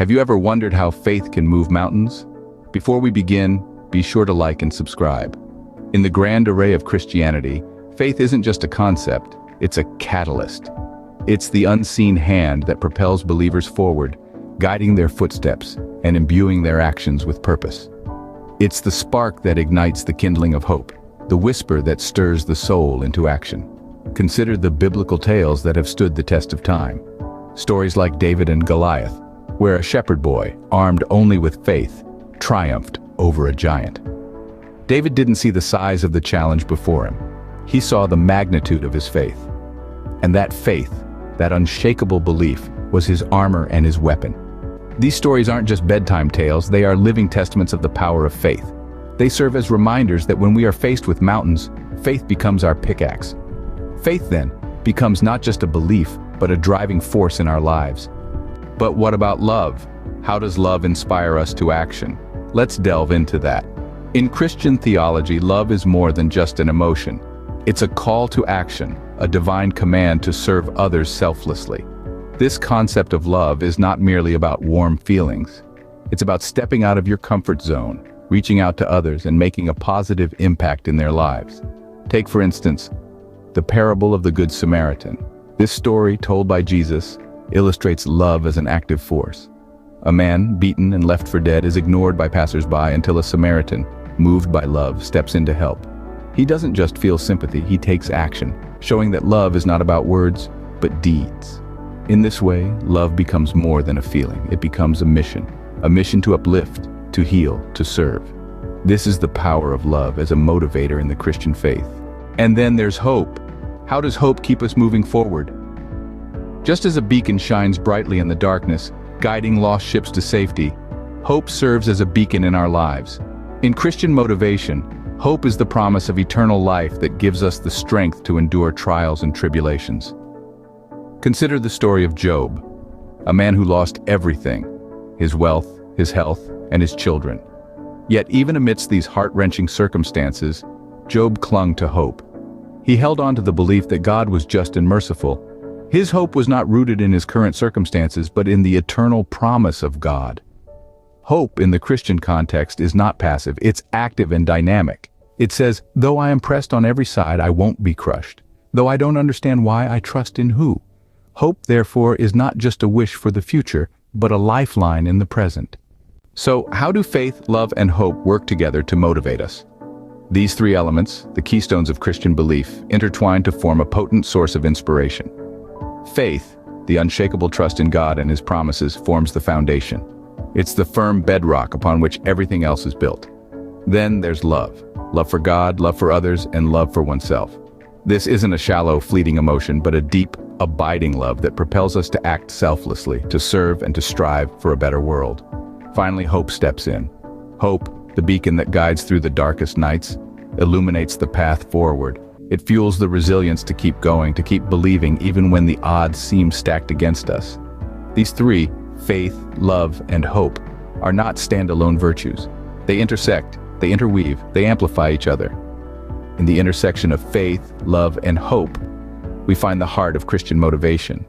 Have you ever wondered how faith can move mountains? Before we begin, be sure to like and subscribe. In the grand array of Christianity, faith isn't just a concept, it's a catalyst. It's the unseen hand that propels believers forward, guiding their footsteps and imbuing their actions with purpose. It's the spark that ignites the kindling of hope, the whisper that stirs the soul into action. Consider the biblical tales that have stood the test of time. Stories like David and Goliath, where a shepherd boy, armed only with faith, triumphed over a giant. David didn't see the size of the challenge before him. He saw the magnitude of his faith. And that faith, that unshakable belief, was his armor and his weapon. These stories aren't just bedtime tales, they are living testaments of the power of faith. They serve as reminders that when we are faced with mountains, faith becomes our pickaxe. Faith, then, becomes not just a belief, but a driving force in our lives. But what about love? How does love inspire us to action? Let's delve into that. In Christian theology, love is more than just an emotion. It's a call to action, a divine command to serve others selflessly. This concept of love is not merely about warm feelings. It's about stepping out of your comfort zone, reaching out to others and making a positive impact in their lives. Take, for instance, the parable of the Good Samaritan. This story, told by Jesus, illustrates love as an active force. A man, beaten and left for dead, is ignored by passers-by until a Samaritan, moved by love, steps in to help. He doesn't just feel sympathy, he takes action, showing that love is not about words, but deeds. In this way, love becomes more than a feeling. It becomes a mission to uplift, to heal, to serve. This is the power of love as a motivator in the Christian faith. And then there's hope. How does hope keep us moving forward? Just as a beacon shines brightly in the darkness, guiding lost ships to safety, hope serves as a beacon in our lives. In Christian motivation, hope is the promise of eternal life that gives us the strength to endure trials and tribulations. Consider the story of Job, a man who lost everything, his wealth, his health, and his children. Yet even amidst these heart-wrenching circumstances, Job clung to hope. He held on to the belief that God was just and merciful. His hope was not rooted in his current circumstances, but in the eternal promise of God. Hope in the Christian context is not passive, it's active and dynamic. It says, though I am pressed on every side, I won't be crushed. Though I don't understand why, I trust in who. Hope, therefore, is not just a wish for the future, but a lifeline in the present. So, how do faith, love, and hope work together to motivate us? These three elements, the keystones of Christian belief, intertwine to form a potent source of inspiration. Faith, the unshakable trust in God and His promises, forms the foundation. It's the firm bedrock upon which everything else is built. Then there's love. Love for God, love for others, and love for oneself. This isn't a shallow, fleeting emotion, but a deep, abiding love that propels us to act selflessly, to serve and to strive for a better world. Finally, hope steps in. Hope, the beacon that guides through the darkest nights, illuminates the path forward. It fuels the resilience to keep going, to keep believing even when the odds seem stacked against us. These three, faith, love, and hope, are not standalone virtues. They intersect, they interweave, they amplify each other. In the intersection of faith, love, and hope, we find the heart of Christian motivation.